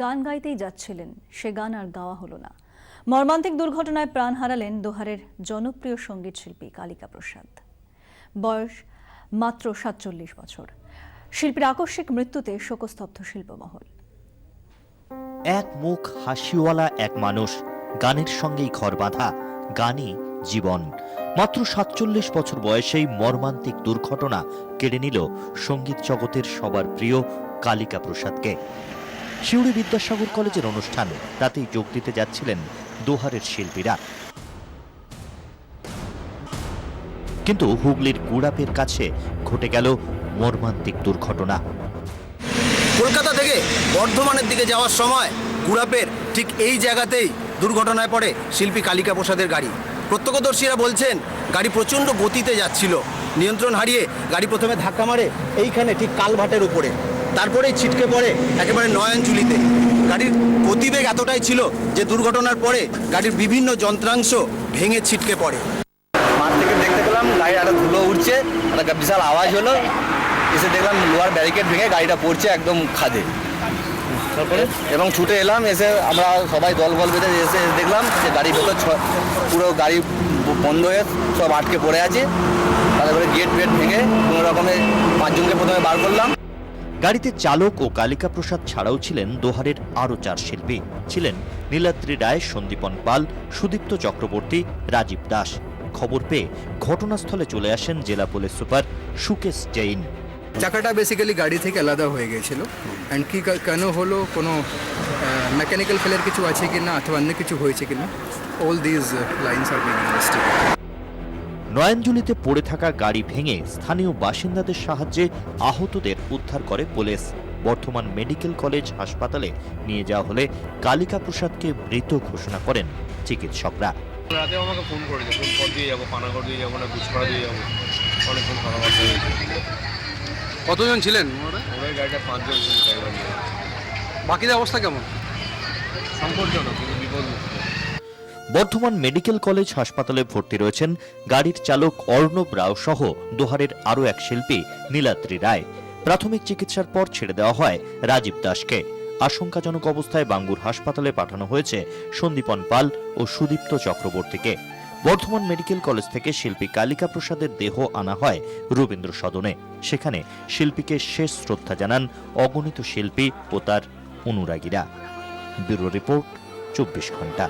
গান গাইতেই যাচ্ছিলেন, সে গান আর গাওয়া হলো না। মর্মান্তিক দুর্ঘটনায় প্রাণ হারালেন দোহারের জনপ্রিয় সঙ্গীত শিল্পী কালিকা প্রসাদ। বয়স মাত্র ৪৭ বছর। শিল্পীর আকস্মিক মৃত্যুতে শোকস্তব্ধ শিল্পমহল। এক মুখ হাসিওয়ালা এক মানুষ, গানের সঙ্গেই ঘর বাঁধা, গানই জীবন। মাত্র ৪৭ বছর বয়সেই মর্মান্তিক দুর্ঘটনা কেড়ে নিল সঙ্গীত জগতের সবার প্রিয় কালিকা প্রসাদকে। সিউড়ি বিদ্যাসাগর কলেজের অনুষ্ঠান, তাতেই যোগ দিতে যাচ্ছিলেন দোহারের শিল্পীরা। কিন্তু হুগলির গুড়াপের কাছে ঘটে গেল মর্মান্তিক দুর্ঘটনা। কলকাতা থেকে বর্ধমানের দিকে যাওয়ার সময় গুড়াপের ঠিক এই জায়গাতেই দুর্ঘটনায় পড়ে শিল্পী কালিকা প্রসাদের গাড়ি। প্রত্যক্ষদর্শীরা বলছেন গাড়ি প্রচণ্ড গতিতে যাচ্ছিল, নিয়ন্ত্রণ হারিয়ে গাড়ি প্রথমে ধাক্কা মারে এইখানে ঠিক কালভাটের উপরে, তারপরেই ছিটকে পড়ে একেবারে নয়নজুলিতে। গাড়ির গতিবেগ এতটাই ছিল যে দুর্ঘটনার পরে গাড়ির বিভিন্ন যন্ত্রাংশ ভেঙে ছিটকে পড়ে। মাঠ থেকে দেখতে পেলাম গাড়ি একটা ধুলো উঠছে, একটা বিশাল আওয়াজ হলো, এসে দেখলাম লোহার ব্যারিকেড ভেঙে গাড়িটা পড়ছে একদম খাদে। তারপরে এবং ছুটে এলাম, এসে আমরা সবাই দল বেঁধে এসে দেখলাম যে গাড়ির ভেতর পুরো গাড়ি বন্ধ হয়ে সব আটকে পড়ে আছে। তারপরে গেট ভেঙে কোনো রকমে 5 জনকে প্রথমে বার করলাম। গাড়িতে চালক ও কালিকা প্রসাদ ছাড়াও ছিলেন দোহারের আরও 4 শিল্পী। ছিলেন নীলাদ্রি রায়, সন্দীপন পাল, সুদীপ্ত চক্রবর্তী, রাজীব দাস। খবর পেয়ে ঘটনাস্থলে চলে আসেন জেলা পুলিশ সুপার সুকেশ জৈন। চাকাটা বেসিক্যালি গাড়ি থেকে আলাদা হয়ে গিয়েছিল। অ্যান্ড কি কেন হলো, কোনো মেকানিক্যাল ফেলার কিছু আছে কি না অথবা অন্য কিছু হয়েছে কিনা, all these lines are being investigated. নয়নজুলিতে পড়ে থাকা গাড়ি ভেঙে স্থানীয় বাসিন্দাদের সাহায্যে আহতদের উদ্ধার করে পুলিশ। বর্ধমান মেডিকেল কলেজ হাসপাতালে নিয়ে যাওয়া হলে কালিকা প্রসাদকে মৃত ঘোষণা করেন চিকিৎসকরা। রাতে আমাকে ফোন করেছে, ফোন কর দিয়ে যাবো, পানাগড় দিয়ে যাবো না গুছপাড়া দিয়ে যাবো, অনেকক্ষণ কথাবার্তা হয়েছে। কতজন ছিলেন? ওদের গাড়িটা 5 জন ছিল ড্রাইভার নিয়ে। বাকিদের অবস্থা কেমন? সংকটজনক কিন্তু বিপদমুক্ত। বর্ধমান মেডিকেল কলেজ হাসপাতালে ভর্তি রয়েছেন গাড়ির চালক অর্ণব রাও সহ দোহারের আরও এক শিল্পী নীলাদ্রি রায়। প্রাথমিক চিকিৎসার পর ছেড়ে দেওয়া হয় রাজীব দাসকে। আশঙ্কাজনক অবস্থায় বাঙ্গুর হাসপাতালে পাঠানো হয়েছে সন্দীপন পাল ও সুদীপ্ত চক্রবর্তীকে। বর্ধমান মেডিকেল কলেজ থেকে শিল্পী কালিকা প্রসাদের দেহ আনা হয় রবীন্দ্র সদনে। সেখানে শিল্পীকে শেষ শ্রদ্ধা জানান অগণিত শিল্পী ও তার অনুরাগীরা। ব্যুরো রিপোর্ট, 24 ঘন্টা।